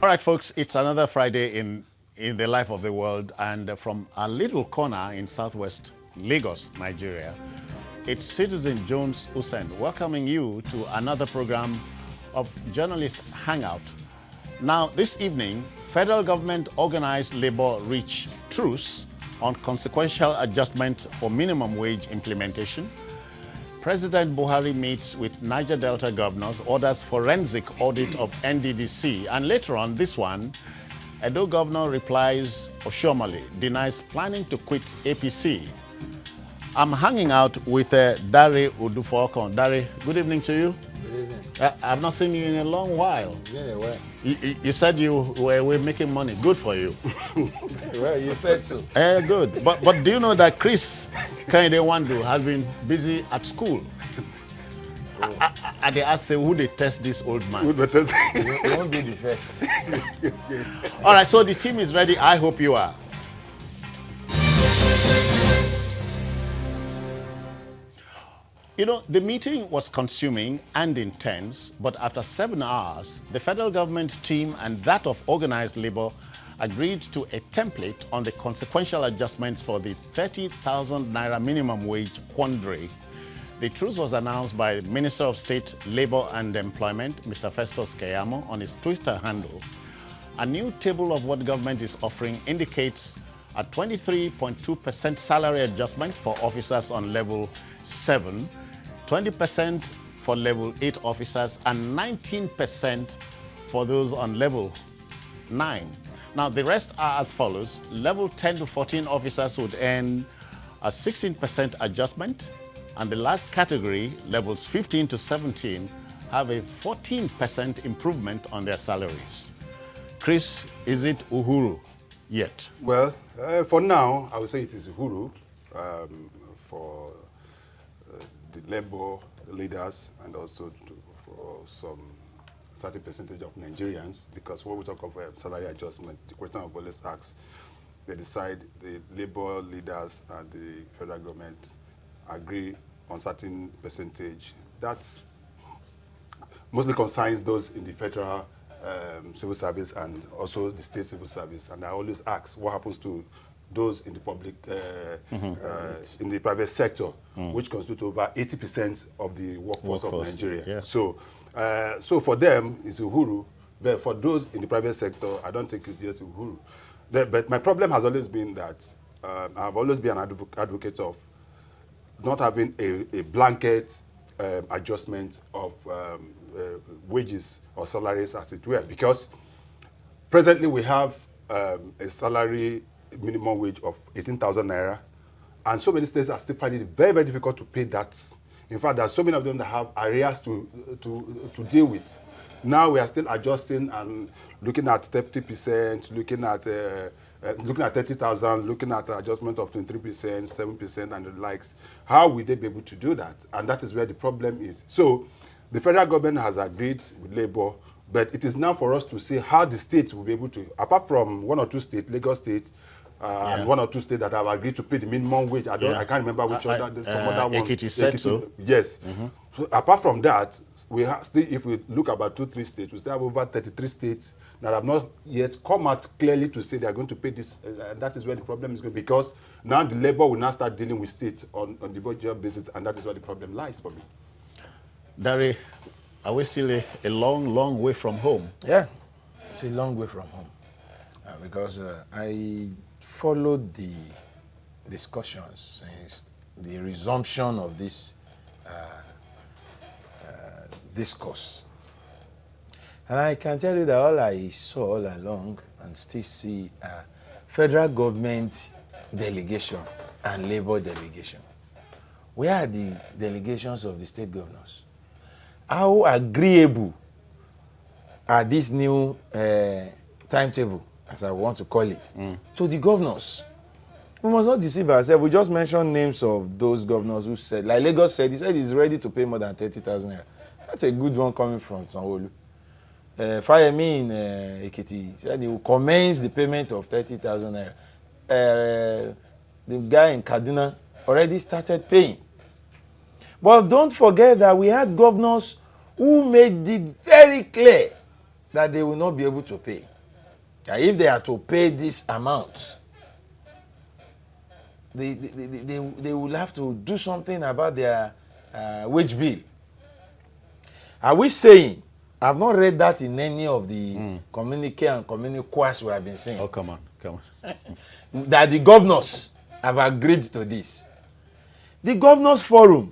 All right, folks, it's another Friday in the life of the world, and from a little corner in southwest Lagos, Nigeria, it's Citizen Jones Usain welcoming you to another program of Journalist Hangout. Now, this evening, federal government organized labor reached truce on consequential adjustment for minimum wage implementation. President Buhari meets with Niger Delta governors, orders forensic audit of NDDC. And later on, this one, Edo governor replies OSHIOMHOLE, denies planning to quit APC. I'm hanging out with Dare Udufokon. Dare, good evening to you. Good evening. I've not seen you in a long while. Yeah, well. You said you were making money. Good for you. Well, you said so. Good. But do you know that Chris Kaidewandu has been busy at school? Oh. And they asked who they test this old man. You won't be the first. All right, so the team is ready. I hope you are. You know, the meeting was consuming and intense, but after 7 hours, the federal government team and that of organized labor agreed to a template on the consequential adjustments for the 30,000 naira minimum wage quandary. The truce was announced by Minister of State, Labor and Employment, Mr. Festus Keyamo, on his Twitter handle. A new table of what government is offering indicates a 23.2% salary adjustment for officers on level 7, 20% for level 8 officers, and 19% for those on level 9. Now, the rest are as follows. Level 10 to 14 officers would earn a 16% adjustment, and the last category, levels 15 to 17, have a 14% improvement on their salaries. Chris, is it Uhuru yet? Well, for now, I would say it is Uhuru for the labor leaders and also for some certain percentage of Nigerians, because when we talk of salary adjustment, the question of always asks, they decide, the labor leaders and the federal government agree on certain percentage. That mostly concerns those in the federal civil service and also the state civil service. And I always ask, what happens to those in the public, in the private sector, which constitute over 80% of the workforce of Nigeria. Yeah. So for them, it's Uhuru. But for those in the private sector, I don't think it's yet Uhuru. But my problem has always been that I've always been an advocate of not having a blanket adjustment of wages or salaries, as it were, because presently we have a salary minimum wage of 18,000 naira, and so many states are still finding it very, very difficult to pay that. In fact, there are so many of them that have areas to deal with. Now we are still adjusting and looking at 30%, looking at 30,000, looking at adjustment of 23%, 7%, and the likes. How will they be able to do that? And that is where the problem is. So the federal government has agreed with labor, but it is now for us to see how the states will be able to, apart from one or two states, Lagos State, and one or two states that have agreed to pay the minimum wage. I can't remember which other, some other ones. Ekiti said so. Yes. So apart from that, we have still, if we look about 2-3 states, we still have over 33 states that have not yet come out clearly to say they are going to pay this. And that is where the problem is going, because now the labor will now start dealing with states on the individual basis, and that is where the problem lies for me. Dari, are we still a long, long way from home? Yeah, it's a long way from home. Because I followed the discussions since the resumption of this discourse. And I can tell you that all I saw all along and still see federal government delegation and labor delegation. Where are the delegations of the state governors? How agreeable are this new timetable, as I want to call it, to the governors? We must not deceive ourselves. We just mentioned names of those governors who said, like Lagos said, he said he's ready to pay more than 30,000 naira. That's a good one coming from Sanwo-Olu. Fayemi in Ekiti said he will commence the payment of 30,000 naira. The guy in Kaduna already started paying. But don't forget that we had governors who made it very clear that they will not be able to pay. that if they are to pay this amount, they will have to do something about their wage bill. Are we saying, I've not read that in any of the communique and communiques we have been saying. Oh, come on, come on. That the governors have agreed to this. The governors forum,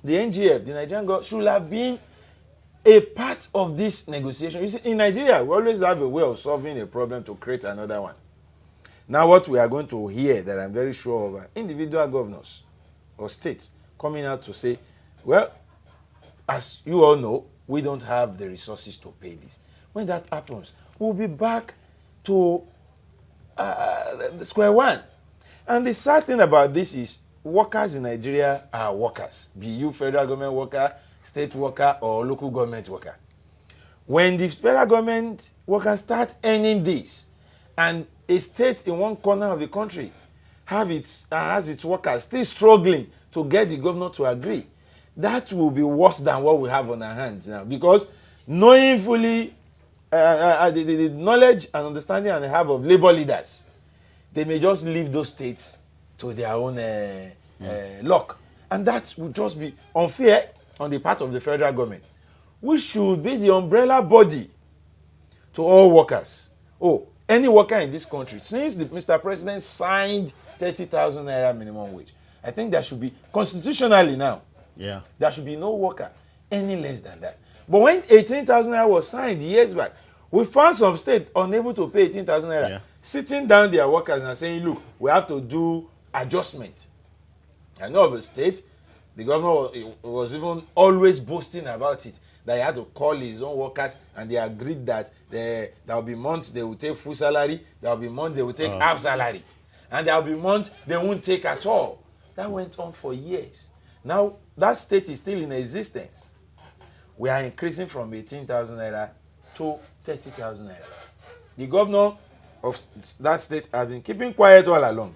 the NGF, the Nigerian government, should have been a part of this negotiation. You see, in Nigeria, we always have a way of solving a problem to create another one. Now what we are going to hear, that I'm very sure of, are individual governors or states coming out to say, well, as you all know, we don't have the resources to pay this. When that happens, we'll be back to the square one. And the sad thing about this is, workers in Nigeria are workers, be you federal government worker, state worker, or local government worker. When the federal government workers start earning this, and a state in one corner of the country has its workers still struggling to get the governor to agree, that will be worse than what we have on our hands now. Because knowing fully the knowledge and understanding and have of labor leaders, they may just leave those states to their own luck. And that would just be unfair on the part of the federal government. We should be the umbrella body to all workers. Oh, any worker in this country, since Mr. President signed 30,000 naira minimum wage, I think there should be, constitutionally now, there should be no worker any less than that. But when 18,000 naira was signed years back, we found some states unable to pay 18,000 naira, sitting down their workers and saying, look, we have to do adjustment. I know of a state, the governor was even always boasting about it, that he had to call his own workers, and they agreed that there will be months they will take full salary, there will be months they will take half salary, and there will be months they won't take at all. That went on for years. Now, that state is still in existence. We are increasing from 18,000 naira to 30,000 naira. The governor of that state has been keeping quiet all along.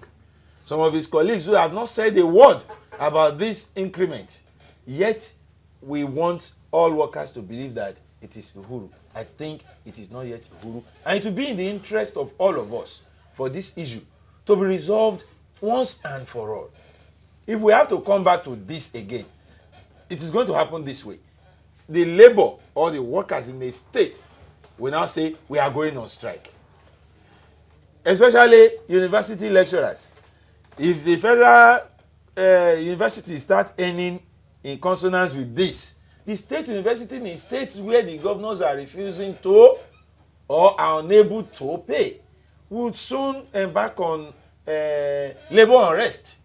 Some of his colleagues who have not said a word about this increment, yet we want all workers to believe that it is Uhuru. I think it is not yet Uhuru. And it will be in the interest of all of us for this issue to be resolved once and for all. If we have to come back to this again, it is going to happen this way. The labor or the workers in the state will now say, we are going on strike. Especially university lecturers. If the federal university start earning in consonance with this, the state university in states where the governors are refusing to or are unable to pay would soon embark on labor unrest,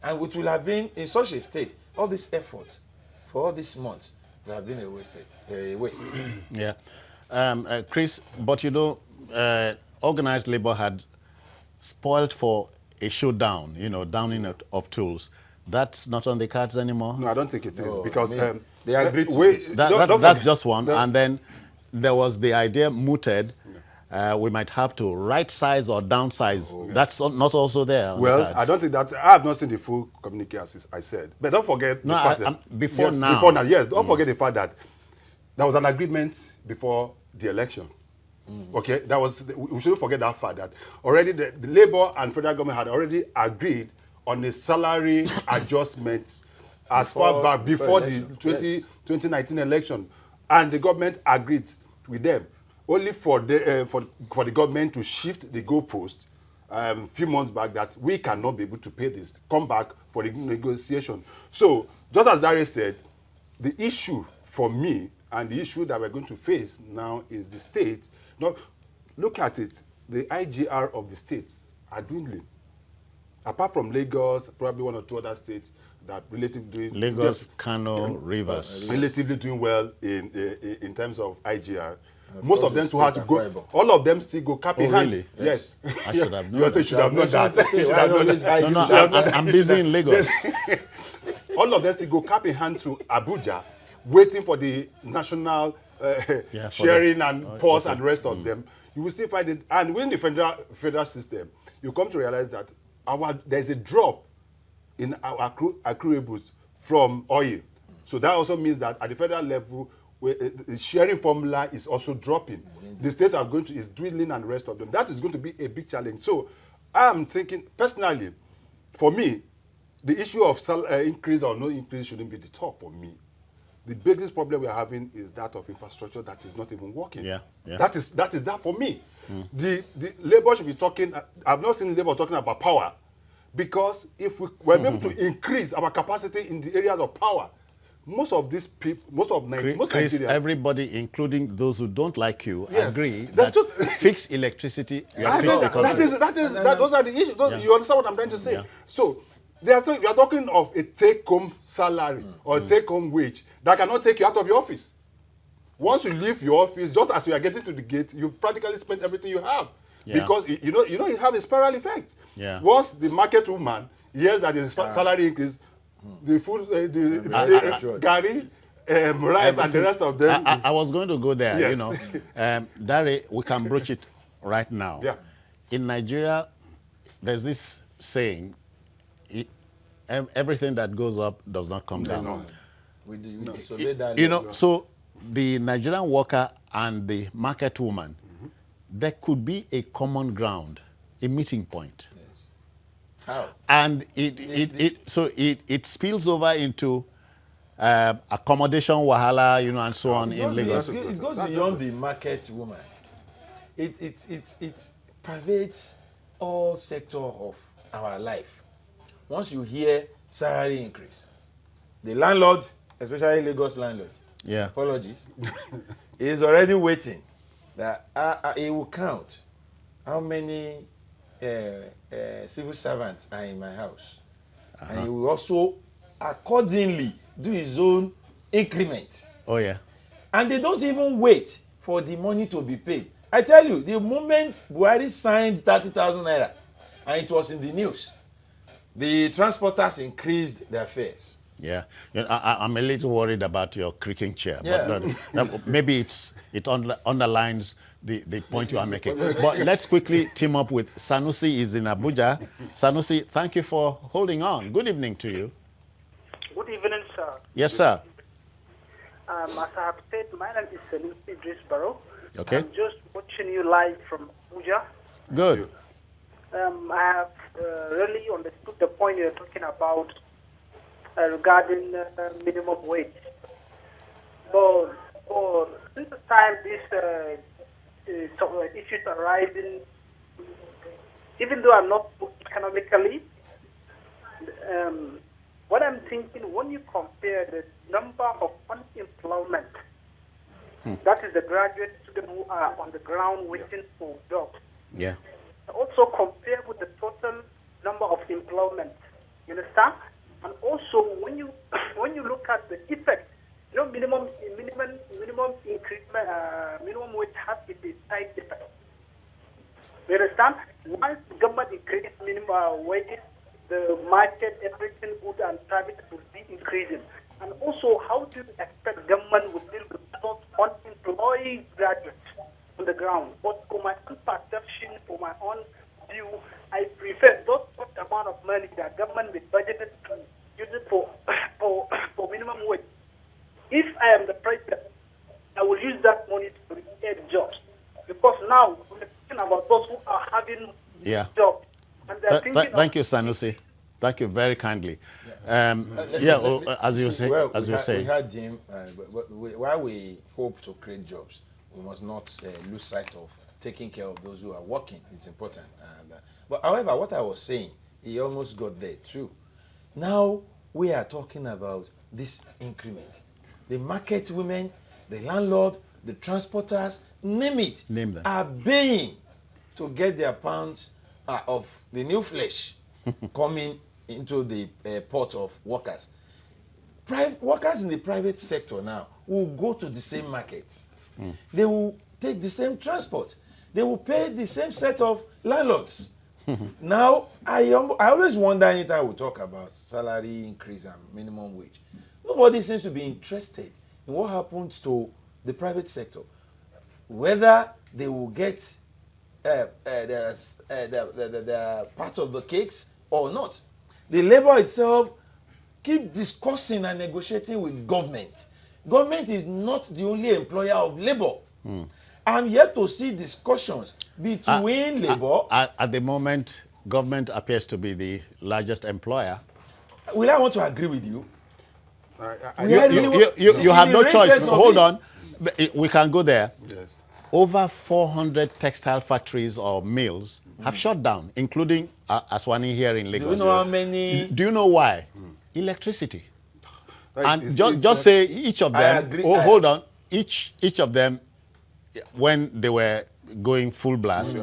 and which will have been in such a state. All this effort for all these months will have been a waste. Yeah, Chris, but you know, organized labor had spoiled for a showdown, you know, downing of tools. That's not on the cards anymore? No, I don't think it is, because they agreed to this. That's just one. And then there was the idea mooted, we might have to right size or downsize. Oh, yeah. That's not also there. Well, I don't think that, I have not seen the full communique, as I said. But don't forget the fact that, before yes, now. Before now, yes, don't forget the fact that there was an agreement before the election. Okay, that was, we shouldn't forget that fact that already the Labour and federal government had already agreed on a salary adjustment as far back before the 2019 election, and the government agreed with them only for the government to shift the goalpost a few months back that we cannot be able to pay this, come back for the negotiation. So just as Dare said, the issue for me and the issue that we're going to face now is the states. Now, look at it. The IGR of the states are dwindling. Apart from Lagos, probably one or two other states that relatively doing Lagos, Kano, Rivers, relatively doing well in terms of IGR. Most of them still have to go. All of them still go cap in hand. Really? Yes. I should have known. You should have known that. No, I'm busy in Lagos. All of them still go cap in hand to Abuja, waiting for the national sharing and pause and rest of them. You will still find it. And within the federal system, you come to realize that there's a drop in our accruables from oil. So that also means that at the federal level, the sharing formula is also dropping. The states are going to, is dwindling and the rest of them. That is going to be a big challenge. So I'm thinking, personally, for me, the issue of increase or no increase shouldn't be the talk for me. The biggest problem we are having is that of infrastructure that is not even working. Yeah, yeah. That is that for me. The labor should be talking. I've not seen labor talking about power, because if we were able to increase our capacity in the areas of power, most of these people, most Chris, Nigerians, everybody, including those who don't like you, Yes. agree That's that just- fix electricity, you have fixed the country. those are the issues. You understand what I'm trying to say? Yeah. So we are talking of a take-home salary or a take-home wage that cannot take you out of your office. Once you leave your office, just as you are getting to the gate, you practically spend everything you have. Yeah. Because you have a spiral effect. Yeah. Once the market woman hears that the salary increase, the food, Gary, rice, and the rest of them. I was going to go there, Yes. Dari, we can broach it right now. Yeah. In Nigeria, there's this saying, everything that goes up does not come down. No. We disobey that. So the Nigerian worker and the market woman, there could be a common ground, a meeting point. How? And it spills over into accommodation wahala, and so on in Lagos. It goes beyond the market woman. It pervades all sector of our life. Once you hear salary increase, the landlord, especially Lagos landlord, Yeah. apologies, is already waiting that he will count how many civil servants are in my house. And he will also accordingly do his own increment. Oh, yeah. And they don't even wait for the money to be paid. I tell you, the moment Buhari signed 30,000 naira, and it was in the news, the transporters increased their fares. Yeah. I'm a little worried about your creaking chair. Yeah. But maybe it underlines the point you are making. But let's quickly team up with Sanusi is in Abuja. Sanusi, thank you for holding on. Good evening to you. Good evening, sir. Yes, sir. As I have said, my name is Sanusi Idris Barrow. Okay. I'm just watching you live from Abuja. Good. I have really understood the point you're talking about regarding minimum wage. But since the time these issues are rising, even though I'm not economically, what I'm thinking, when you compare the number of unemployment, that is the graduate students who are on the ground waiting for jobs, Yeah. also compare with the total number of employment, you understand? And also when you look at the effect, minimum increment, minimum wage has a side effect. You understand? Once the government increases minimum wages, the market, everything good and private will be increasing. And also, how do you expect government will deal with unemployed graduates on the ground? But for my own perception, for my own view, I prefer those amount of money that government will budgeted to use it for minimum wage. If I am the president, I will use that money to create jobs. Because now we're talking about those who are having jobs. And they're Thank you, Sanusi. Thank you very kindly. As you say, we had Jim. While we hope to create jobs, we must not lose sight of taking care of those who are working. It's important. But however, what I was saying, he almost got there too. Now we are talking about this increment. The market women, the landlord, the transporters, name it, Name them. are baying to get their pounds of the new flesh coming into the port of workers. Workers in the private sector now will go to the same markets. They will take the same transport. They will pay the same set of landlords. Now, I always wonder anytime we talk about salary increase and minimum wage. Nobody seems to be interested in what happens to the private sector. Whether they will get the part of the cakes or not. The labor itself keep discussing and negotiating with government. Government is not the only employer of labor. I'm here to see discussions between labor. At the moment, government appears to be the largest employer. Will I want to agree with you? You have no choice. Hold on. We can go there. Yes. Over 400 textile factories or mills have shut down, including Aswani here in Lagos. Do you know how many? Do you know why? Electricity. And just say each of them. Hold on. Each of them, when they were going full blast,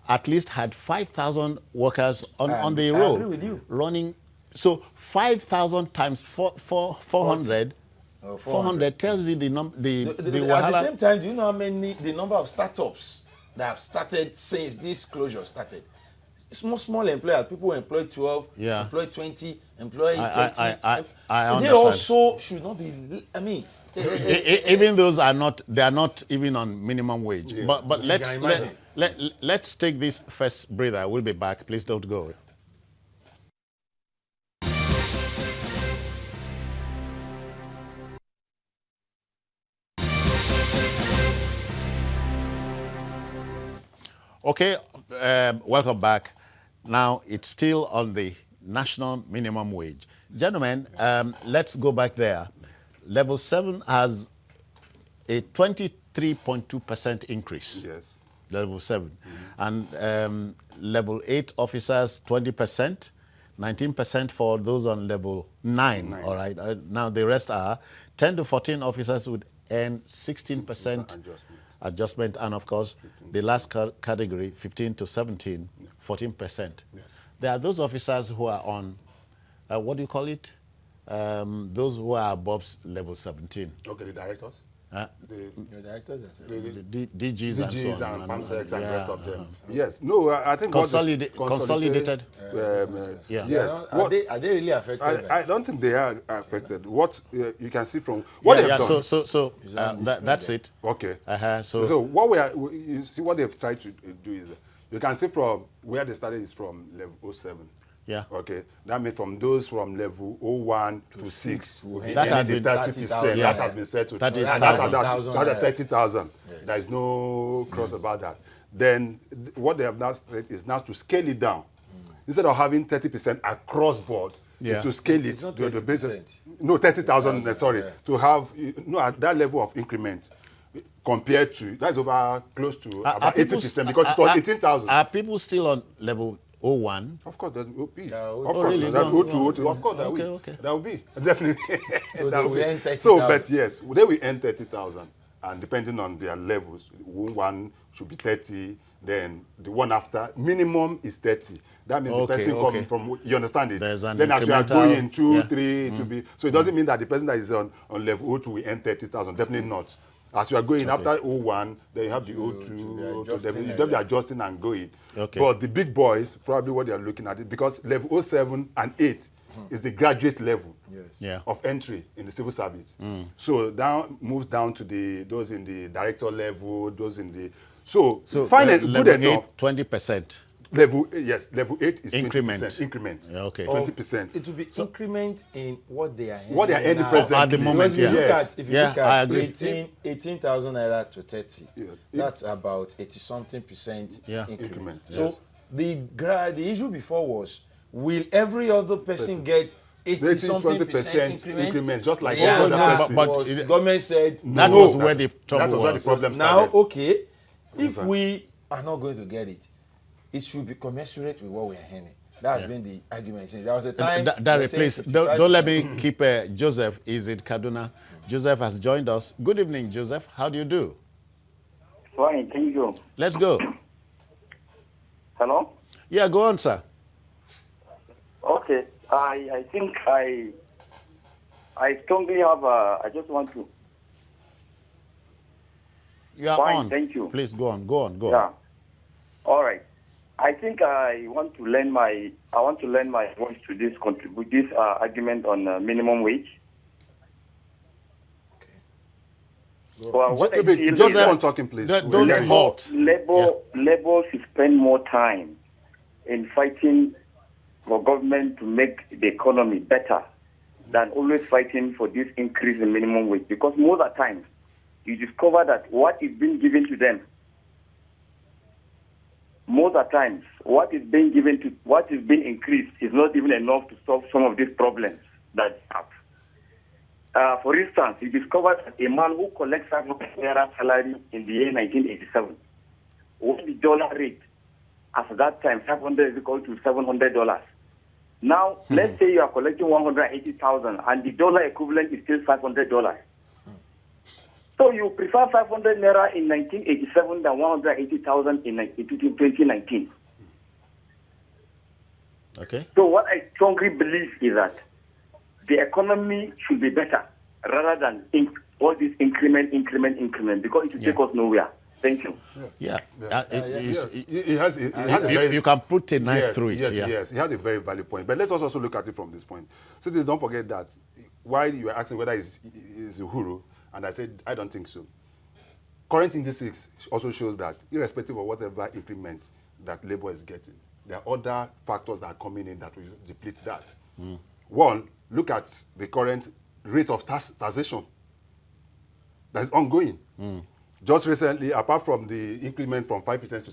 at least had 5,000 workers on the road. I agree with you. Running. So 5,000 times 400. 400 tells you the number. At the same time, do you know how many, the number of startups that have started since this closure started? Small employers, people who employ 12, employ 20, employ 30. I understand. They also should not be, I mean. Even those are not, they are not even on minimum wage. Yeah. But let's take this first breather. We'll be back. Please don't go. Okay, welcome back. Now, it's still on the national minimum wage. Gentlemen, let's go back there. Level 7 has a 23.2% increase. Yes. Level 7. And level 8 officers, 20%, 19% for those on level 9. All right. Now, the rest are 10 to 14 officers would earn 16% adjustment, and of course, the last category, 15 to 17, 14%. Yes. There are those officers who are on, what do you call it? Those who are above level 17. Okay, the directors? The directors? The DGs and so on. And PAMSEX and the rest of them. Yes. No, I think... Consolidated? Yes. Are they really affected? I don't think they are affected. What you can see from... What they've done... So that's it. Okay. So what you see what they've tried to do is... You can see from where they started is from level 07. Yeah. Okay. That means from those from level 01 to 6. That has been 30%. That has been set to 30,000. That's 30,000. Yes. There is no cross about that. Then what they have now said is now to scale it down. Instead of having 30% across board, is to scale it to the basic. No, 30,000. Sorry, to have at that level of increment. Compared to, that's over close to about 80%, because it was 18,000. Are people still on level 01? Of course, that will be. Of course, that O2. Of course, that will. That will be. Definitely. So we earn 30,000. So, but yes, they will earn 30,000. And depending on their levels, one should be 30, then the one after, minimum is 30. That means the person coming from, you understand it? Then as you are going 2, 3, to be, so it doesn't mean that the person that is on level 02 will earn 30,000, definitely not. As you are going after 01, then you have the 02, you don't be adjusting and going. But the big boys, probably what they are looking at it, because level 07 and 8 is the graduate level of entry in the civil service. So that moves down to those in the director level, those in the... So fine and good enough. 20%. Level 8 is increment. 20%. Increment. Yeah, okay. 20%. It will be increment in what they are earning. What they are earning presently. At the moment, if you look at 18,000 naira to 30, that's about 80-something% increment. So the issue before was, will every other person get 80-something% increment? Just like all other person. But the government said that was where the trouble was. That was where the problem started. Now, okay, if we are not going to get it, it should be commensurate with what we are earning. That has been the argument. There was a time... That replace. Don't let me keep... Joseph is in Kaduna. Joseph has joined us. Good evening, Joseph. How do you do? Fine, thank you. Let's go. Hello? Yeah, go on, sir. Okay. I think I strongly have... I just want to... You are Fine, on. Thank you. Please go on. Go on. Yeah. All right. I think I want to lend my voice to this argument on minimum wage. Okay. Well, what just let on talking, please. Don't halt. Labor should spend more time in fighting for government to make the economy better than always fighting for this increase in minimum wage. Because most of the times, you discover that what is being given to them, most of the times, what is being increased is not even enough to solve some of these problems that you have. For instance, you discover that a man who collects 500 naira salary in the year 1987, when the dollar rate at that time, 500 is equal to $700. Now, let's say you are collecting 180,000 and the dollar equivalent is still $500. So you prefer 500 naira in 1987 than 180,000 in 2019. Okay. So what I strongly believe is that the economy should be better rather than all this increment, because it will take us nowhere. Thank you. Yeah. You can put a knife through it. Yes, he has a very valid point. But let's also look at it from this point. So don't forget that while you were asking whether it's Uhuru, and I said, I don't think so. Current indices also shows that irrespective of whatever increment that labor is getting, there are other factors that are coming in that will deplete that. One, look at the current rate of taxation that is ongoing. Just recently, apart from the increment from 5% to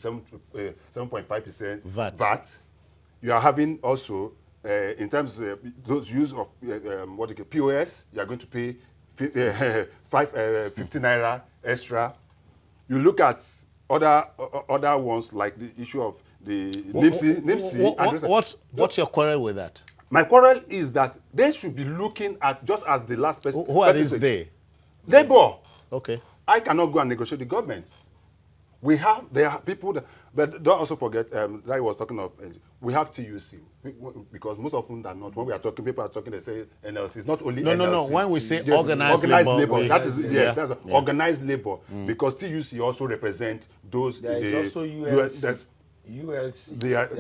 7.5% VAT, you are having also, in terms of those use of POS, you are going to pay 50 naira extra. You look at other ones like the issue of the NIMSI. What's your quarrel with that? My quarrel is that they should be looking at, just as the last person. Who are these they? Labour. Okay. I cannot go and negotiate the government. There are people that, but don't also forget, that I was talking of, we have TUC, because most often than not, when we are talking, people are talking, they say NLC. It's not only NLC. No. When we say organized labor, that is, that's organized labor, because TUC also represent those. There is also ULC.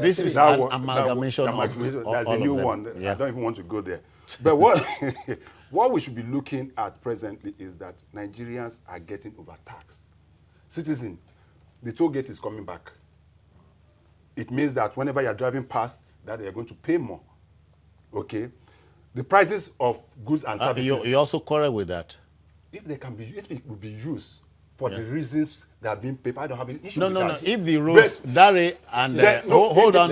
This is an amalgamation of That's a new one. Yeah. I don't even want to go there. But what we should be looking at presently is that Nigerians are getting overtaxed. Citizen, the toll gate is coming back. It means that whenever you're driving past, that you're going to pay more. Okay? The prices of goods and services. You also quarrel with that? If it will be used for the reasons that are being paid, I don't have an issue with that. No. If the rules, Dare and hold on.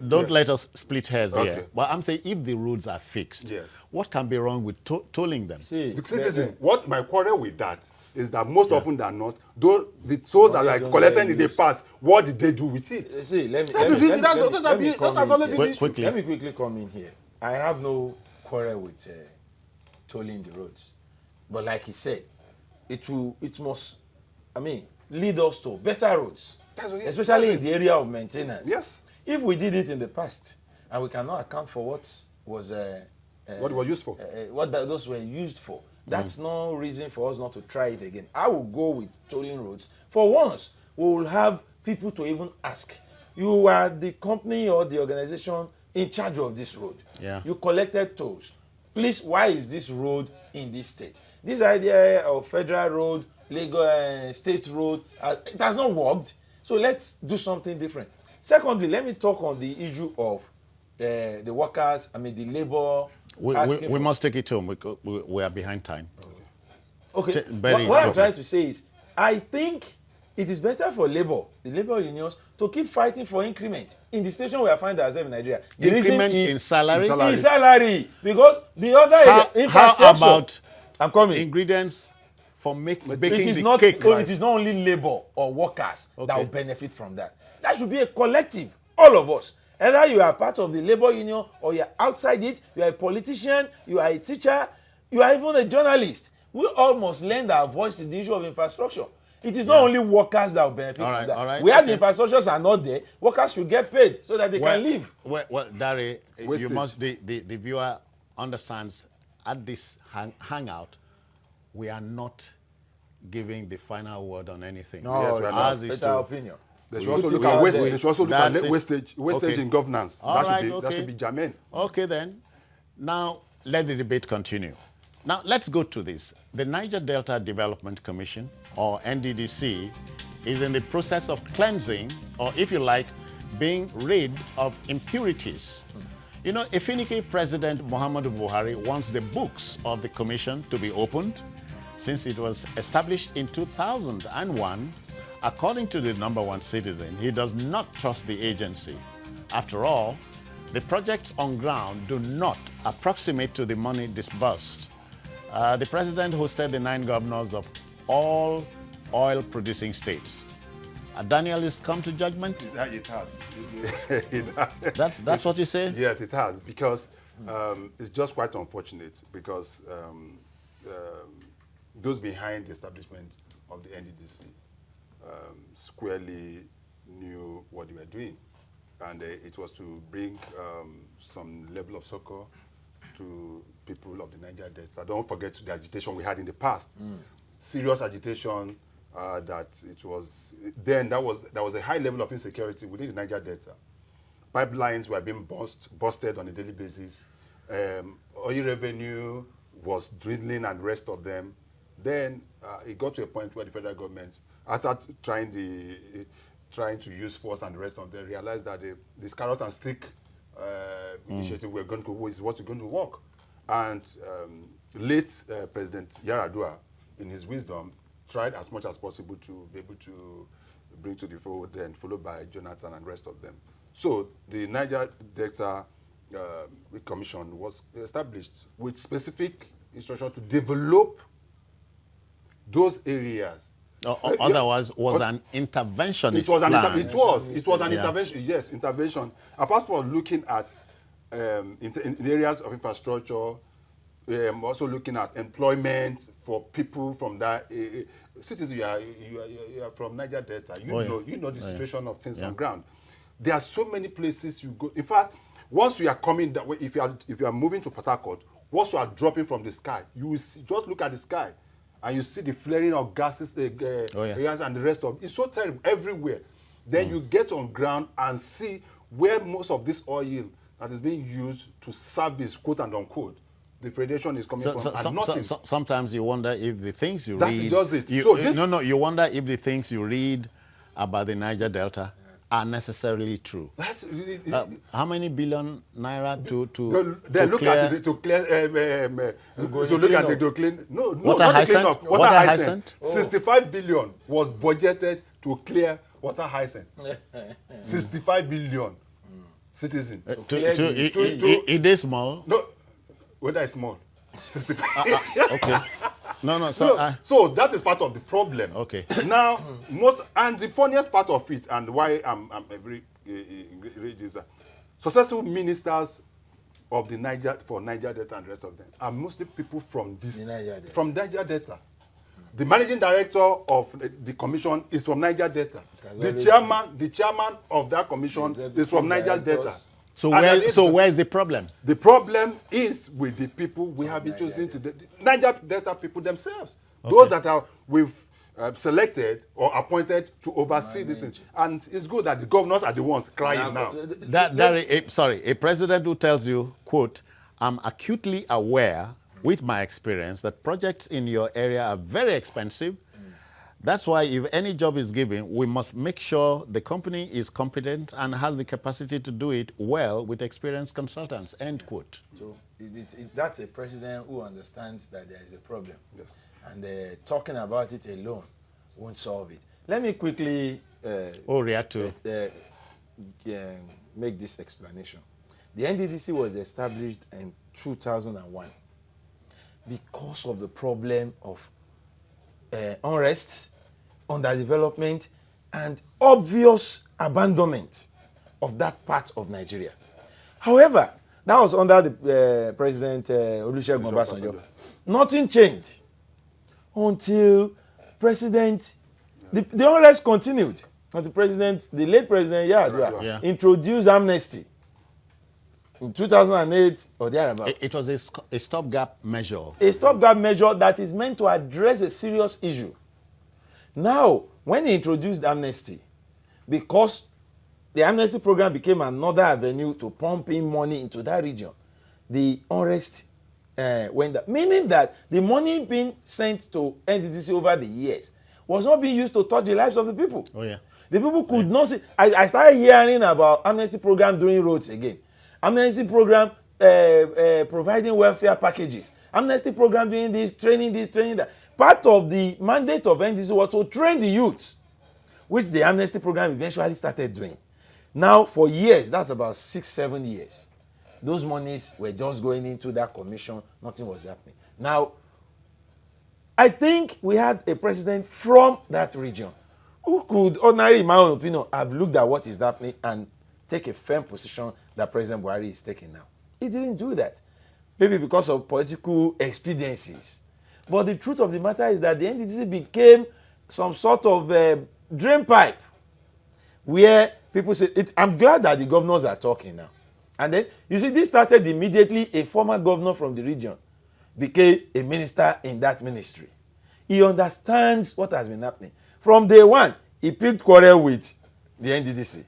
Don't let us split hairs here. But I'm saying if the rules are fixed, what can be wrong with tolling them? Citizen, what my quarrel with that is that most often than not, the tolls that are collected in the past, what did they do with it? Let me quickly come in here. I have no quarrel with tolling the roads, but like he said, it must lead us to better roads, especially in the area of maintenance. Yes. If we did it in the past and we cannot account for what was what it was used for, those were used for, that's no reason for us not to try it again. I will go with tolling roads. For once, we will have people to even ask. You are the company or the organization in charge of this road. Yeah. You collected tolls. Please, why is this road in this state? This idea of federal road, Lagos state road, it has not worked. So let's do something different. Secondly, let me talk on the issue of the workers, the labor. We must take it home. We are behind time. Okay. What I'm trying to say is, I think it is better for labor, the labor unions, to keep fighting for increment in the situation we are finding ourselves in Nigeria. The increment in salary? In salary. Because the other how about I'm coming. Ingredients for baking the cake? It is not only labor or workers that will benefit from that. That should be a collective, all of us. Either you are part of the labor union or you are outside it, you are a politician, you are a teacher, you are even a journalist. We all must lend our voice to the issue of infrastructure. It is not only workers that will benefit from that. Where the infrastructures are not there, workers should get paid so that they can live. Well, Dari, you must, the viewer understands at this hangout, we are not giving the final word on anything. No, yes, it's our opinion. They should also look at wastage. They should also look at wastage in governance. That should be germane. Okay, then. Now, let the debate continue. Now, let's go to this. The Niger Delta Development Commission, or NDDC, is in the process of cleansing, or if you like, being rid of impurities. You know, Efinike President Muhammadu Buhari wants the books of the commission to be opened since it was established in 2001. According to the #1 citizen, he does not trust the agency. After all, the projects on ground do not approximate to the money disbursed. The president hosted the 9 governors of all oil-producing states. Daniel has come to judgment? It has. That's what you say? Yes, it has, because it's just quite unfortunate, because those behind the establishment of the NDDC squarely knew what they were doing, and it was to bring some level of succor to people of the Niger Delta. Don't forget the agitation we had in the past. Serious agitation that it was then there was a high level of insecurity within the Niger Delta. Pipelines were being busted on a daily basis. Oil revenue was dwindling, and the rest of them. Then it got to a point where the federal government, after trying to use force and the rest of them, realized that this carrot and stick initiative we're going to go is what's going to work. And late President Yaradua, in his wisdom, tried as much as possible to be able to bring to the forward, and followed by Jonathan and the rest of them. So the Niger Delta Commission was established with specific instruction to develop those areas. Otherwise, was an interventionist It was an plan. it was an intervention. Yes, intervention. Apart from looking at in areas of infrastructure, also looking at employment for people from that citizens. You are from Niger Delta. You know the situation of things on ground. There are so many places you go. In fact, once you are coming that way, if you are moving to Port Harcourt, once you are dropping from the sky, you will see, just look at the sky, and you see the flaring of gases, gas and the rest of it. It's so terrible everywhere. Then you get on ground and see where most of this oil that is being used to service, quote and unquote, the Federation is coming from. And nothing. Sometimes you wonder if the things you That read. does it. You wonder if the things you read about the Niger Delta are necessarily true. That's really, how many billion naira to look clear? at it to clear to look at it to clean. No, Water not to clean hyacinth? up. Water Water hyacinth. hyacinth? 65 billion was budgeted to clear water hyacinth. 65 billion citizens. It is small. No, whether it's small. 65. Okay. No. So that is part of the problem. Okay. Now, and the funniest part of it, and why I'm very is that successful ministers of the Niger Delta and the rest of them are mostly people from Niger Delta. The managing director of the commission is from Niger Delta. The chairman of that commission is from Niger Delta. So where's the problem? The problem is with the people we have been choosing to the Niger Delta people themselves. Okay. Those that we've selected or appointed to oversee this thing. And it's good that the governors are the ones crying now. A president who tells you, quote, "I'm acutely aware with my experience that projects in your area are very expensive. That's why if any job is given, we must make sure the company is competent and has the capacity to do it well with experienced consultants," end quote. So that's a president who understands that there is a problem. Yes. And talking about it alone won't solve it. Let me quickly make this explanation. The NDDC was established in 2001 because of the problem of unrest, underdevelopment, and obvious abandonment of that part of Nigeria. However, that was under the President Olusegun Obasanjo. Nothing changed until the unrest continued. Until the late President Yaradua introduced amnesty in 2008 or thereabouts. It was a stopgap measure. A stopgap measure that is meant to address a serious issue. Now, when he introduced amnesty, because the amnesty program became another avenue to pump in money into that region, the unrest went up. Meaning that the money being sent to NDDC over the years was not being used to touch the lives of the people. Oh, yeah. The people could not see. I started hearing about amnesty program doing roads again. Amnesty program providing welfare packages. Amnesty program doing this, training that. part of the mandate of NDC was to train the youth, which the amnesty program eventually started doing. Now, for years, that's about 6-7 years, those monies were just going into that commission, nothing was happening. Now, I think we had a president from that region who could, ordinarily, in my own opinion, have looked at what is happening and take a firm position that President Buhari is taking now. He didn't do that, maybe because of political expediencies. But the truth of the matter is that the NDDC became some sort of drain pipe where people say, I'm glad that the governors are talking now. And then, you see, this started immediately. A former governor from the region became a minister in that ministry. He understands what has been happening. From day one, he picked quarrel with the NDDC.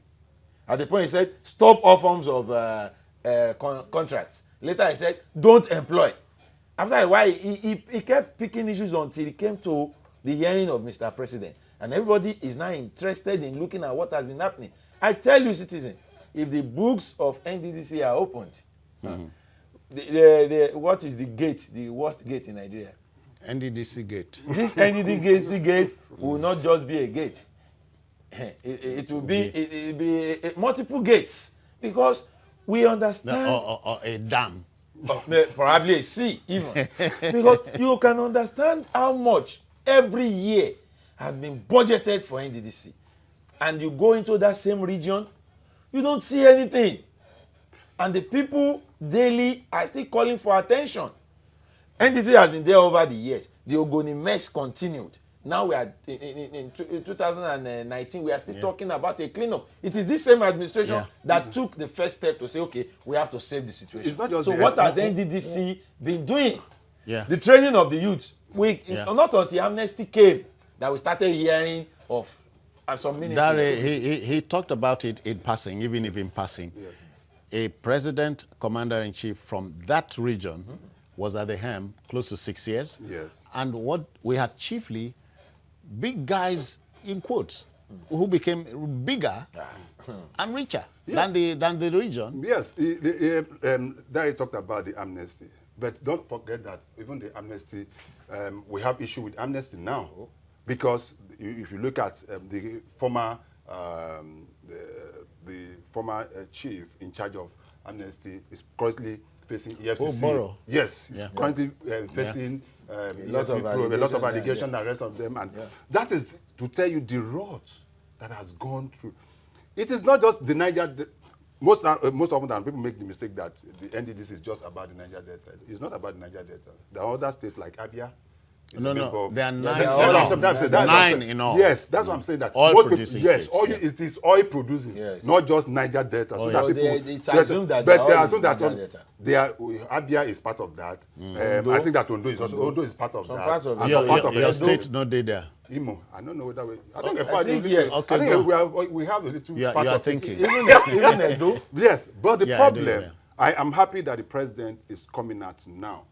At the point, he said, stop all forms of contracts. Later, he said, don't employ. After a while, he kept picking issues until he came to the hearing of Mr. President. And everybody is now interested in looking at what has been happening. I tell you, citizens, if the books of NDDC are opened, what is the gate, the worst gate in Nigeria? NDDC gate. This NDDC gate will not just be a gate. It will be multiple gates, because we understand. Or a dam. Probably a sea even. Because you can understand how much every year has been budgeted for NDDC. And you go into that same region, you don't see anything. And the people daily are still calling for attention. NDDC has been there over the years. The Ogoni mess continued. Now we are in 2019, we are still talking about a cleanup. It is this same administration that took the first step to say, okay, we have to save the situation. It's not just so what has NDDC been doing? Yeah. The training of the youth. Not until amnesty came that we started hearing of some ministries. He talked about it in passing, even if in passing. Yes. A president, commander-in-chief from that region was at the helm close to 6 years. Yes. And what we had chiefly, big guys, in quotes, who became bigger and richer than the region. Yes, Dari talked about the amnesty. But don't forget that even the amnesty, we have issue with amnesty now. Because if you look at the former chief in charge of amnesty is currently facing EFCC. Yes, he's currently facing a lot of allegations and the rest of them. And that is to tell you the road that has gone through. It is not just the Niger. Most often than people make the mistake that the NDDC is just about the Niger Delta. It's not about the Niger Delta. There are other states like Abia. No, there are 9. Nine in all. Yes, that's what I'm saying. That oil producing states. It is oil producing, not just Niger Delta. So that people, assume that Abia is part of that. I think that Ondo is also Ondo is part of that. Your state not there. Imo, I don't know whether we have a little part of thinking. Even Edo. Yes, but the problem, I am happy that the president is coming out now,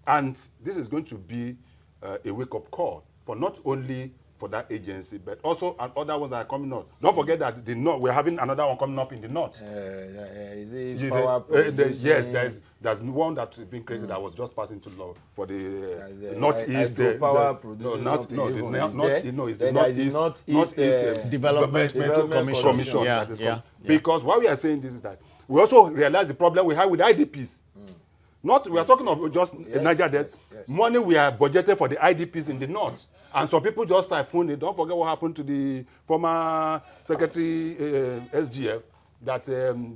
and this is going to be a wake-up call for not only for that agency, but also other ones that are coming up. Don't forget that the north, we're having another one coming up in the north. Yes, there's one that's been created that was just passing to law for the northeast. Northeast Development Commission. Because why we are saying this is that we also realize the problem we have with IDPs. We are talking of just Niger Delta. Money we are budgeted for the IDPs in the north. And some people just siphoned it. Don't forget what happened to the former secretary SGF that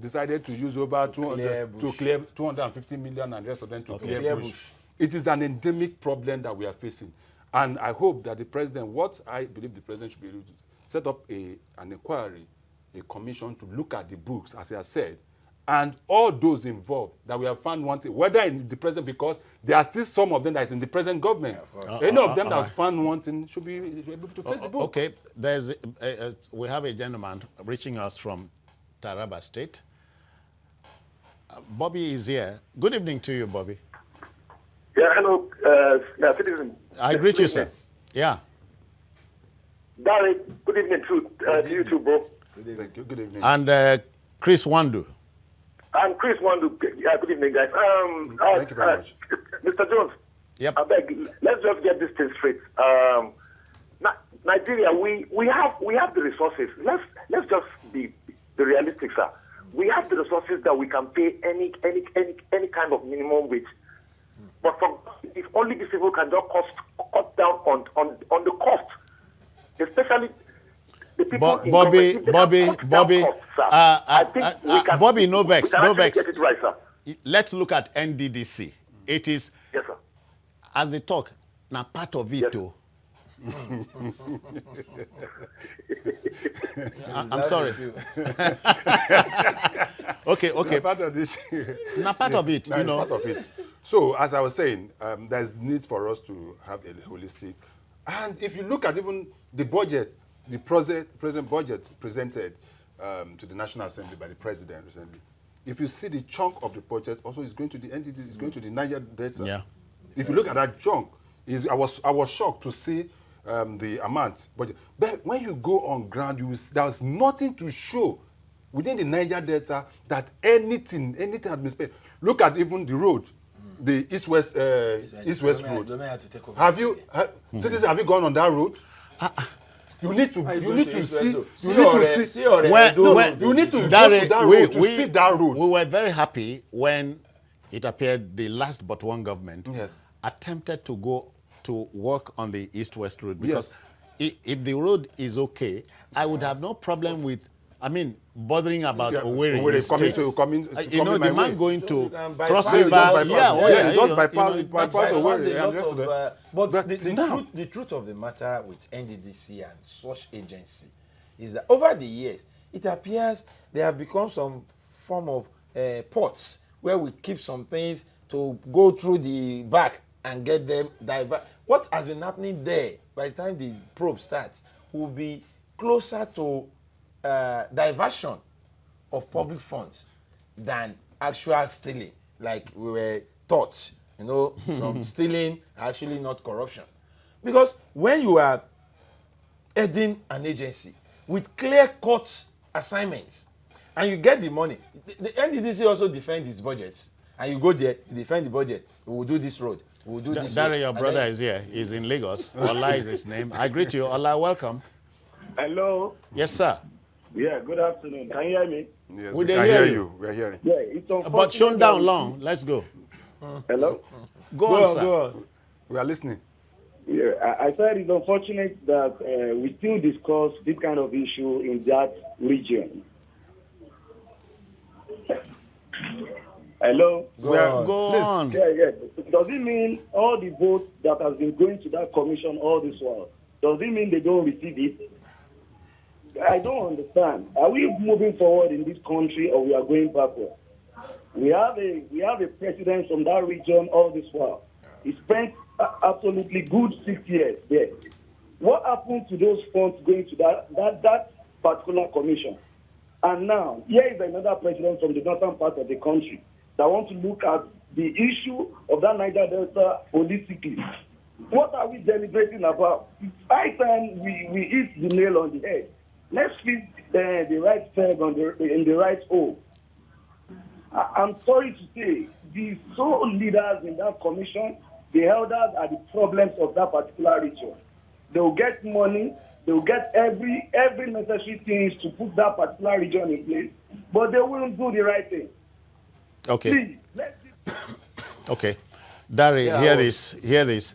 decided to use over 250 million and the rest of them to clear bush. It is an endemic problem that we are facing. And I hope that the president, what I believe the president should be able to set up an inquiry, a commission to look at the books, as I have said, and all those involved that we have found wanted, whether in the present, because there are still some of them that is in the present government. Any of them that is found wanting should be able to face the book. Okay, we have a gentleman reaching us from Taraba State. Bobby is here. Good evening to you, Bobby. Yeah, hello, citizen. I greet you, sir. Yeah. Barry, good evening to you too, bro. Good evening. And Chris Wandu. I'm Chris Wandu. Yeah, good evening, guys. Thank you very much. Mr. Jones, Yep. I beg, let's just get this thing straight. Nigeria, we have the resources. Let's just be realistic, sir. We have the resources that we can pay any kind of minimum wage. But if only these people can just cut down on the cost, especially the people in Bobby, I think we can. Bobby, no vex. Get it right, sir. Let's look at NDDC. It is, yes, sir. As they talk, now part of it Yes. too. I'm sorry. okay. Part of this. Now part of it, you know. Part of it. So, as I was saying, there's need for us to have a holistic. And if you look at even the budget, the present budget presented to the National Assembly by the President recently, if you see the chunk of the budget, also is going to the NDDC, it's going to the Niger Delta. Yeah. If you look at that chunk, I was shocked to see the amount. But when you go on ground, there's nothing to show within the Niger Delta that anything has been spent. Look at even the road, the east-west road. Have you, citizens, have you gone on that road? You need to see. You need to go to that road to see that road. We were very happy when it appeared the last but one government attempted to go to work on the east-west road, because if the road is okay, I would have no problem with, bothering about Owerri coming you know, the man going to cross river, just bypass Owerri. But the truth of the matter with NDDC and such agency is that over the years, it appears they have become some form of ports where we keep some things to go through the back and get them divert. What has been happening there by the time the probe starts will be closer to diversion of public funds than actual stealing, like we were taught. You know, some stealing actually not corruption. Because when you are heading an agency with clear-cut assignments and you get the money, the NDDC also defends its budgets, and you go there, you defend the budget, we will do this road, we will do this road. Your brother is here. He's in Lagos. Ola is his name. I greet you. Ola, welcome. Hello. Yes, sir. Yeah, good afternoon. Can you hear me? Yes, we can hear you. We are hearing. Yeah, it's unfortunate. But shown down long. Let's go. Hello? Go on, sir. We are listening. Yeah, I said it's unfortunate that we still discuss this kind of issue in that region. Hello? Go on. Yeah. Does it mean all the votes that has been going to that commission all this while, does it mean they don't receive it? I don't understand. Are we moving forward in this country, or we are going backward? We have a president from that region all this while. He spent absolutely good 6 years there. What happened to those funds going to that particular commission? And now, here is another president from the northern part of the country that wants to look at the issue of that Niger Delta holistically. What are we deliberating about? It's high time we hit the nail on the head. Let's fit the right peg in the right hole. I'm sorry to say, the sole leaders in that commission, the elders are the problems of that particular region. They will get money, they will get every necessary things to put that particular region in place, but they won't do the right thing. Okay. Please, let's Okay. Dari, hear this.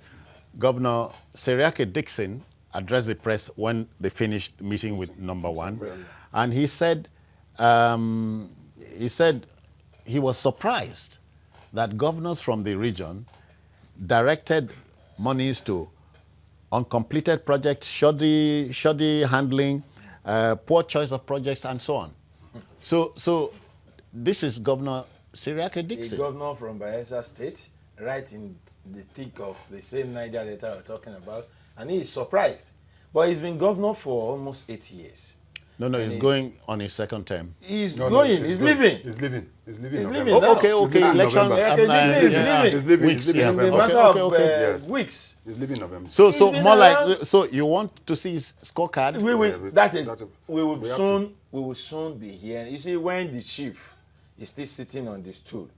Governor Seriake Dixon addressed the press when they finished the meeting with number one. And he said he was surprised that governors from the region directed monies to uncompleted projects, shoddy handling, poor choice of projects, and so on. So this is Governor Seriake Dixon. A governor from Bayelsa State, right in the thick of the same Niger Delta we're talking about, and he is surprised. But he's been governor for almost 8 years. No, he's going on his second term. He's leaving. He's leaving. He's leaving now. Okay. Election. He's leaving. Weeks. In a matter of weeks. He's leaving November. So more like, so you want to see his scorecard? We will soon be here. You see, when the chief is still sitting on the stool,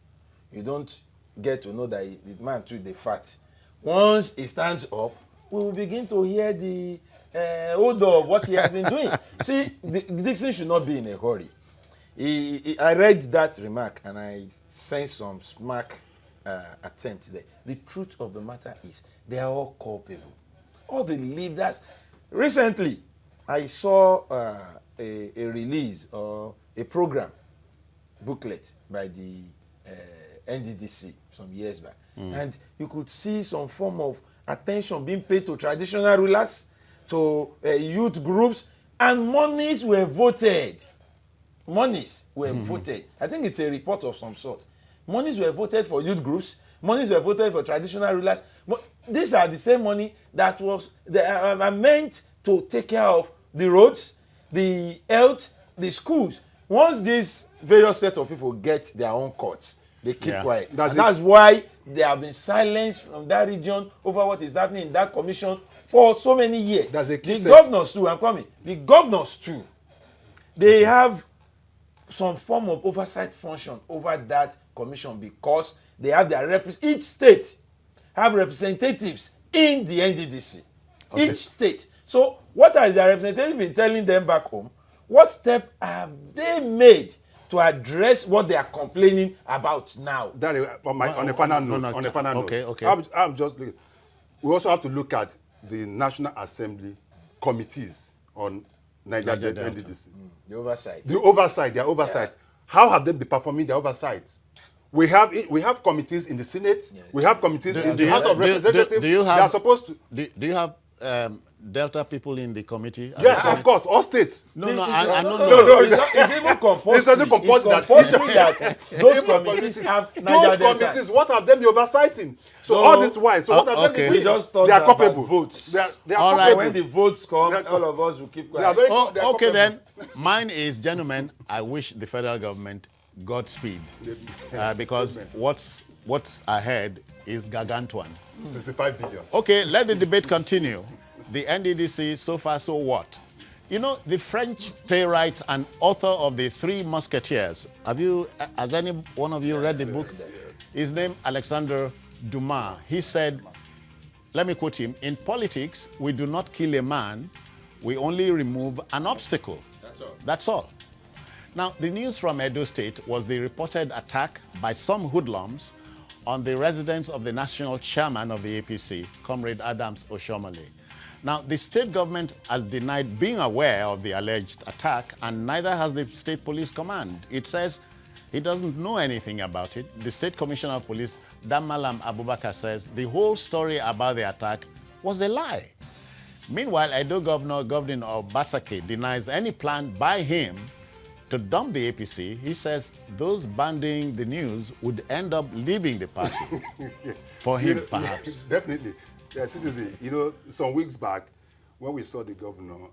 you don't get to know that the man too the fat. once he stands up, we will begin to hear the odor of what he has been doing. See, Dixon should not be in a hurry. I read that remark and I sent some smack attempt there. The truth of the matter is they are all culpable. All the leaders. Recently, I saw a release or a program booklet by the NDDC some years back. And you could see some form of attention being paid to traditional rulers, to youth groups, and monies were voted. Monies were voted. I think it's a report of some sort. Monies were voted for youth groups. Monies were voted for traditional rulers. These are the same money that are meant to take care of the roads, the health, the schools. Once these various set of people get their own courts, they keep quiet. That's why they have been silenced from that region over what is happening in that commission for so many years. The governors too, I'm coming. The governors too, they have some form of oversight function over that commission because they have their each state have representatives in the NDDC. Okay. Each state. So what has their representative been telling them back home? What step have they made to address what they are complaining about now? On a final note, I'm just looking. We also have to look at the National Assembly committees on Niger NDDC. The oversight. Their oversight. Yeah. How have they been performing their oversight? We have committees in the Senate. Yes. We have committees in the House of Representatives. They are supposed to. Do you have Delta people in the committee? Yes, of course, all states. No. It's even compulsory that those committees have Niger Delta. Those committees, what have them been oversighting? So all this while, so what have them been doing? We just talked about culpable votes. They are culpable. When the votes come, all of us will keep quiet. Okay then, mine is, gentlemen, I wish the federal government Godspeed, because what's ahead is gargantuan. 65 billion. Okay, let the debate continue. The NDDC, so far, so what? You know, the French playwright and author of The Three Musketeers, has any one of you read the book? Yes. His name, Alexandre Dumas. He said, let me quote him, "In politics, we do not kill a man, we only remove an obstacle." That's all. That's all. Now, the news from Edo State was the reported attack by some hoodlums on the residence of the national chairman of the APC, Comrade Adams OSHIOMHOLE. Now, the state government has denied being aware of the alleged attack, and neither has the state police command. It says it doesn't know anything about it. The state commissioner of police, Damalam Abubakar, says the whole story about the attack was a lie. Meanwhile, Edo Governor OBASEKI denies any plan by him to dump the APC. He says those banding the news would end up leaving the party. For him, perhaps. Definitely. Citizen, some weeks back, when we saw the governor,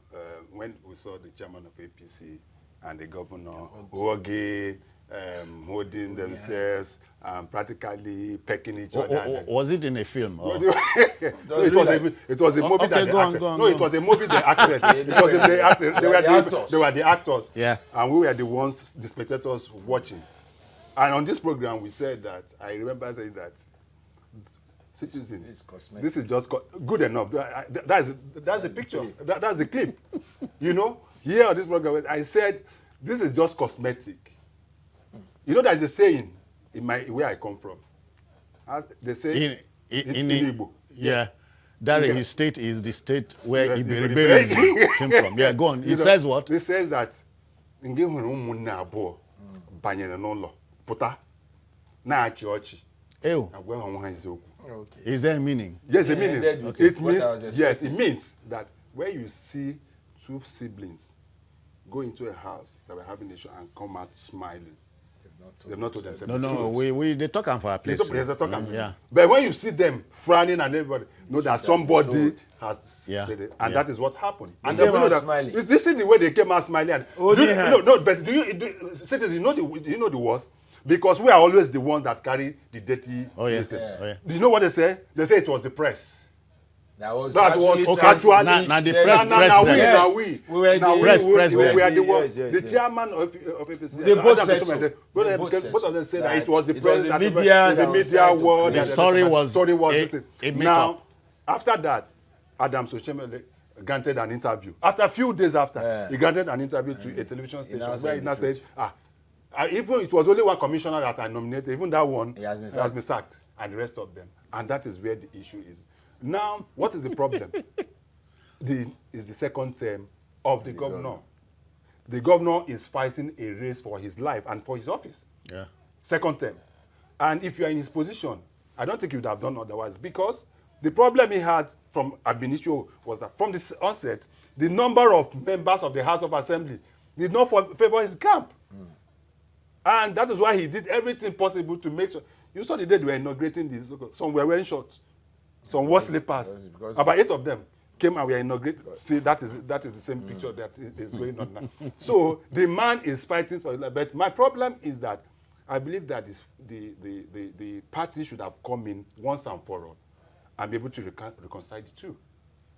when we saw the chairman of APC and the governor holding themselves, practically pecking each other. Was it in a film? It was a movie that they acted. No, it was a movie they acted. They were the actors. Yeah. And we were the ones, the spectators watching. And on this program, we said that, I remember saying that, citizen, this is just good enough. That's the picture. That's the clip. Here on this program, I said, this is just cosmetic. There's a saying in where I come from. They say in Igbo. Yeah. His state is the state where Iberi came from. Yeah, go on. It says what? It says that Okay. Is there a meaning? Yes, a meaning. It means that when you see two siblings go into a house that were having an issue and come out smiling, they've not told themselves the truth. They talk for a place. They talk yeah. But when you see them frowning and everybody, know that somebody has said it, and that is what happened. And they were smiling. This is the way they came out smiling. But citizens, you know the worst? Because we are always the ones that carry the dirty. Do you know what they say? They say it was the press. That was actually now the president. We were the yes. the chairman of APC. They both said so. Both of them said that it was the it was president. the media the media world. The story was a now, after that, Adam Soshemele granted an interview. After a few days after, he granted an interview to a television station where he now said, even it was only one commissioner that I nominated, even that one has been sacked, and the rest of them. And that is where the issue is. Now, what is the problem? Is the second term of the governor. The governor is fighting a race for his life and for his office. Yeah. Second term. And if you are in his position, I don't think you would have done otherwise, because the problem he had from ab initio was that from the onset, the number of members of the House of Assembly did not favor his camp. And that is why he did everything possible to make sure. You saw the day they were inaugurating this. Some were wearing shorts. Some wore slippers. About 8 of them came and we are inaugurating. See, that is the same picture that is going on now. So the man is fighting for his life. But my problem is that I believe that the party should have come in once and for all and be able to reconcile the two,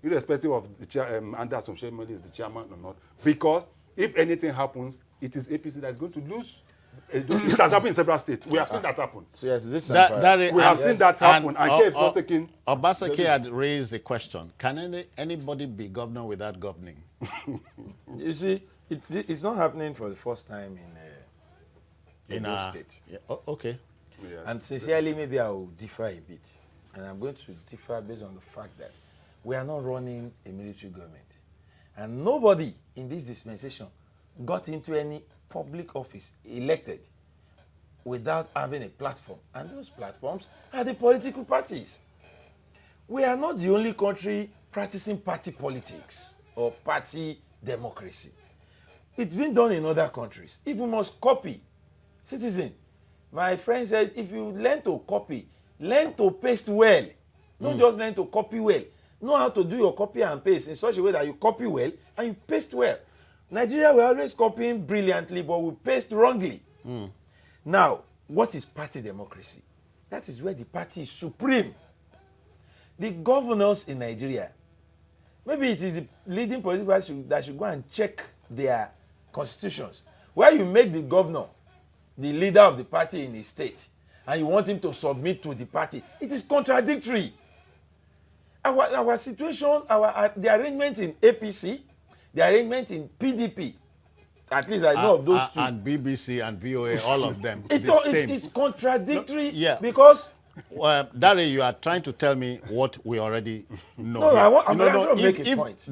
irrespective of the Anderson Shemeli is the chairman or not. Because if anything happens, it is APC that is going to lose. It has happened in several states. We have seen that happen. So yes, this we have seen that happen. And K is not taking. OBASEKI had raised the question: can anybody be governor without governing? You see, it's not happening for the first time in a state. Yeah, okay. Yes. And sincerely, maybe I will differ a bit. And I'm going to differ based on the fact that we are not running a military government. And nobody in this dispensation got into any public office elected without having a platform. And those platforms are the political parties. We are not the only country practicing party politics or party democracy. It's been done in other countries. If we must copy, citizen, my friend said, if you learn to copy, learn to paste well. Don't just learn to copy well. Know how to do your copy and paste in such a way that you copy well and you paste well. Nigeria, we're always copying brilliantly, but we paste wrongly. Now, what is party democracy? That is where the party is supreme. The governors in Nigeria, maybe it is the leading political party that should go and check their constitutions. Where you make the governor the leader of the party in a state, and you want him to submit to the party, it is contradictory. Our situation, the arrangement in APC, the arrangement in PDP, at least I know of those two. And BBC and VOA, all of them. It's contradictory. No, Because... Dari, you are trying to tell me what we already know. No, I'm trying to make a point.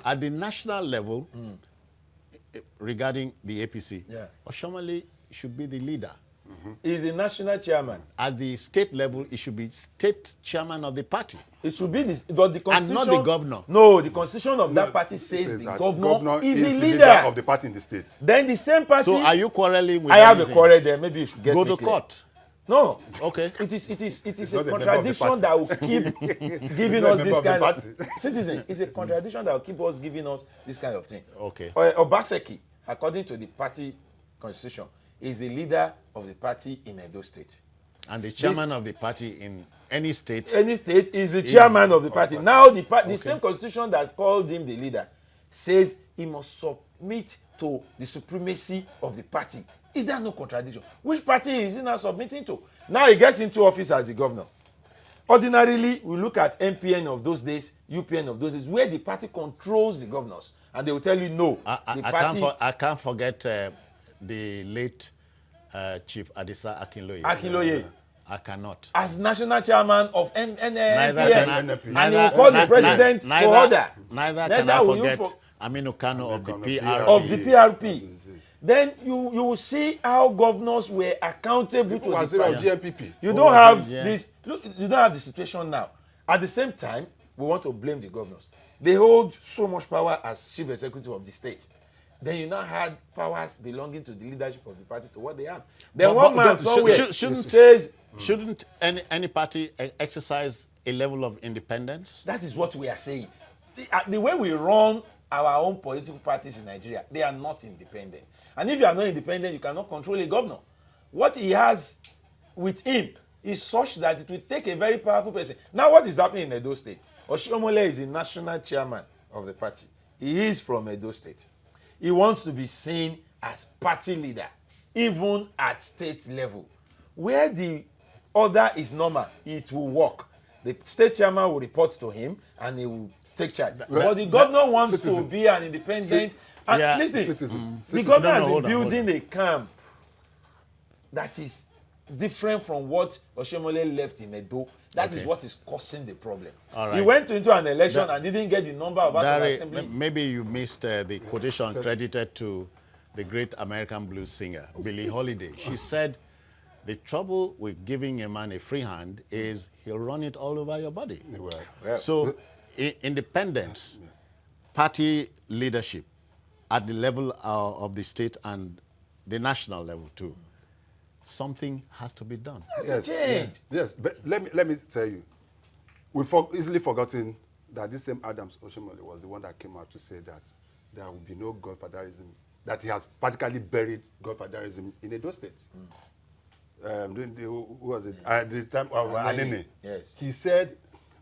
At the national level, regarding the APC, OSHIOMHOLE should be the leader. He's a national chairman. At the state level, it should be state chairman of the party. It should be this, but the constitution... And not the governor. No, the constitution of that party says the governor is the leader of the party in the state. Then the same party... So are you quarreling with I have a quarrel there. Maybe you should get Go me to clear. court. No. Okay. It is a contradiction that will keep giving us this kind of... Citizen, it's a contradiction that will keep us giving us this kind of thing. Okay. OBASEKI, according to the party constitution, is the leader of the party in Edo State. And the chairman of the party in any state? Any state is the chairman of the party. Now, the same constitution that called him the leader says he must submit to the supremacy of the party. Is there no contradiction? Which party is he now submitting to? Now he gets into office as the governor. Ordinarily, we look at MPN of those days, UPN of those days, where the party controls the governors. And they will tell you no. I can't forget the late Chief Adisa Akinloye. I cannot. As national chairman of NPN. And he will call the president to order. Neither can I forget Aminu Kano of the PRP. Of the PRP. Then you will see how governors were accountable to the party. You don't have this. Look, you don't have the situation now. At the same time, we want to blame the governors. They hold so much power as chief executive of the state. Then you now had powers belonging to the leadership of the party to what they have. Then one man somewhere says, shouldn't any party exercise a level of independence? That is what we are saying. The way we run our own political parties in Nigeria, they are not independent. And if you are not independent, you cannot control a governor. What he has with him is such that it will take a very powerful person. Now, what is happening in Edo State? Oshiomhole is the national chairman of the party. He is from Edo State. He wants to be seen as party leader, even at state level. Where the order is normal, it will work. The state chairman will report to him and he will take charge. But the governor wants to be an independent. And listen, the governor has been building a camp that is different from what Oshiomhole left in Edo. That is what is causing the problem. He went into an election and didn't get the number of assembly. Maybe you missed the quotation credited to the great American blues singer, Billie Holiday. She said, the trouble with giving a man a free hand is he'll run it all over your body. So independence, party leadership at the level of the state and the national level too, something has to be done. Yes, but let me tell you, we've easily forgotten that this same Adams Oshiomhole was the one that came out to say that there will be no godfatherism, that he has practically buried godfatherism in Edo State. Who was it? At the time of Anene. Yes. He said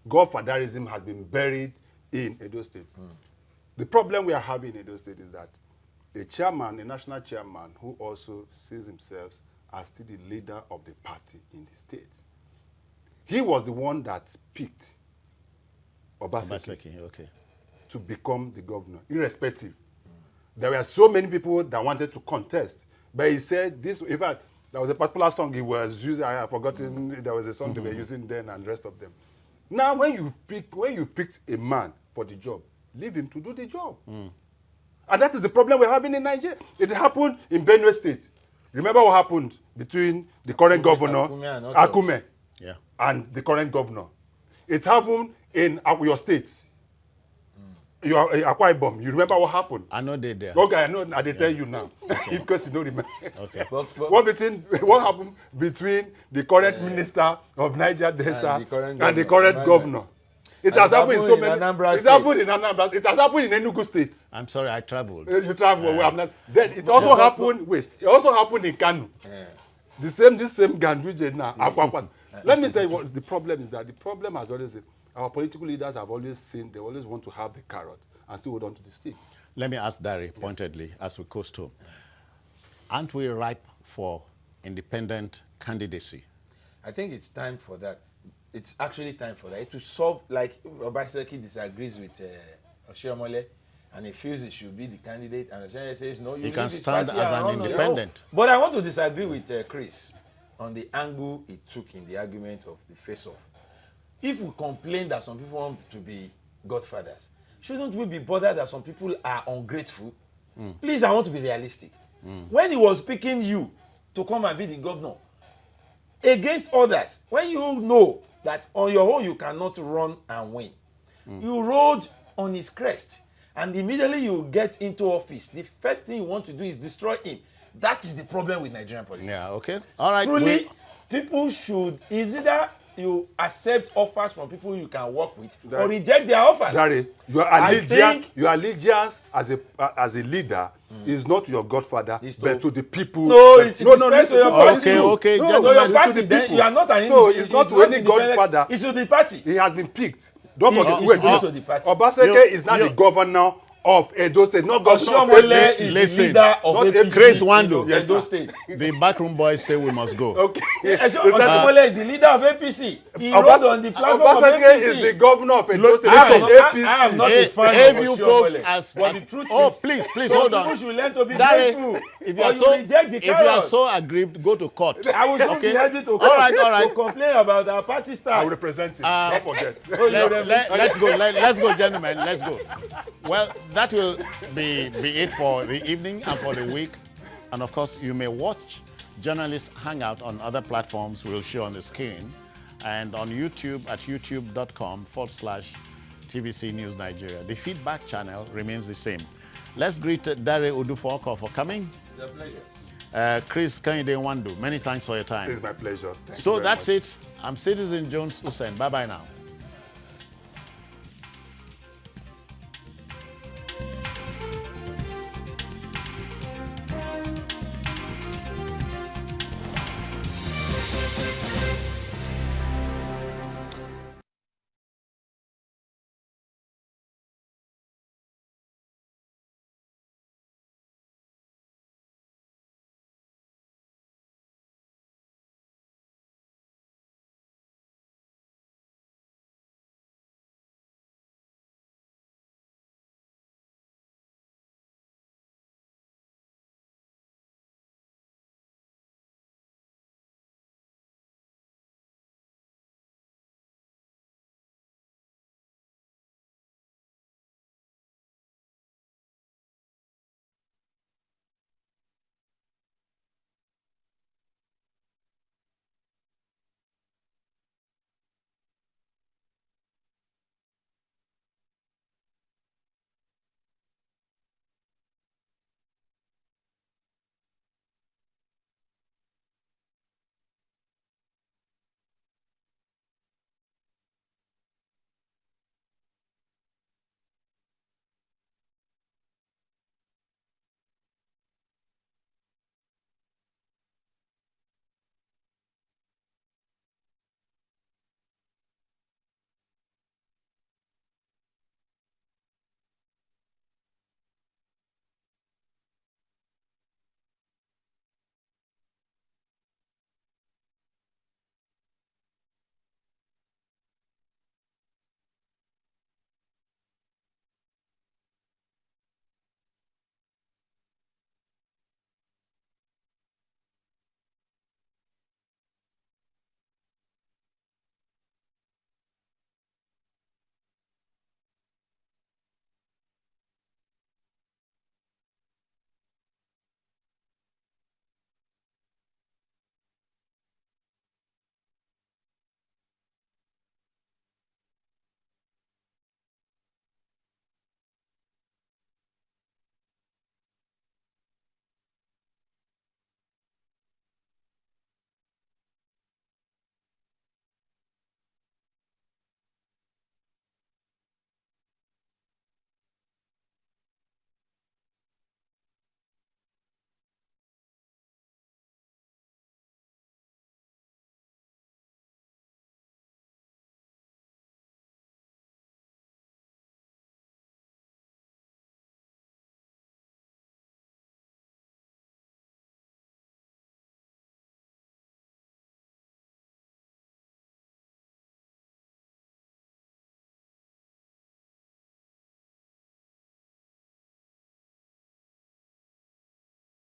godfatherism has been buried in Edo State. The problem we are having in Edo State is that a chairman, a national chairman, who also sees himself as still the leader of the party in the state, he was the one that picked Obaseki to become the governor, irrespective. There were so many people that wanted to contest, but he said this. In fact, there was a particular song he was using. I have forgotten. There was a song they were using then, and the rest of them. Now, when you picked a man for the job, leave him to do the job. And that is the problem we're having in Nigeria. It happened in Benue State. Remember what happened between the current governor, Akume, and the current governor. It happened in your state. You are Akwa Ibom. You remember what happened? I know they there. Okay, I know. I tell you now. Because you don't remember. What happened between the current minister of Niger Delta and the current governor? It has happened in so many. It happened in Anambra. It has happened in Enugu State. I'm sorry, I traveled. You traveled. Then it also happened. Wait, it also happened in Kanu. This same Ganduje now. Let me tell you what the problem is. That the problem has always been, our political leaders have always seen, they always want to have the carrot and still hold on to the stick. Let me ask Dari pointedly as we coast home. Aren't we ripe for independent candidacy? I think it's time for that. It's actually time for that. To solve, like Obaseki disagrees with Oshiomhole and he feels he should be the candidate, and Oshiomhole says no, you can stand as an independent. But I want to disagree with Chris on the angle he took in the argument of the face-off. If we complain that some people want to be godfathers, shouldn't we be bothered that some people are ungrateful? Please, I want to be realistic. When he was picking you to come and be the governor, against others, when you know that on your own you cannot run and win, you rode on his crest, and immediately you get into office, the first thing you want to do is destroy him. That is the problem with Nigerian politics. Yeah, okay. All right. Truly, people should, is either you accept offers from people you can work with or reject their offers. Dari, your allegiance as a leader is not to your godfather, but to the people. No, it's to your party. Okay. To your party, then you are not an So it's not to any godfather. It's to the party. He has been picked. Don't forget. Obaseki is not the governor of Edo State, not governor of APC. Is the leader of APC. Chris Wando, Edo State. The backroom boys say we must go. Okay. Oshiomhole is the leader of APC. He rode on the platform of APC. is the governor of Edo State. I am not a fan of Oshiomhole. But the truth is, please hold on. People should learn to be grateful. If you are so aggrieved, go to court. I will not be headed to court to complain about our party staff. I will represent him. Don't forget. Let's go, gentlemen. Let's go. Well, that will be it for the evening and for the week. And of course, you may watch Journalist Hangout on other platforms we'll show on the screen, and on YouTube at youtube.com/TVC News Nigeria. The feedback channel remains the same. Let's greet Dare Udufoko for coming. It's a pleasure. Chris Kanyide Wandu, many thanks for your time. It's my pleasure. So that's it. I'm Citizen Jones Hussein. Bye-bye now.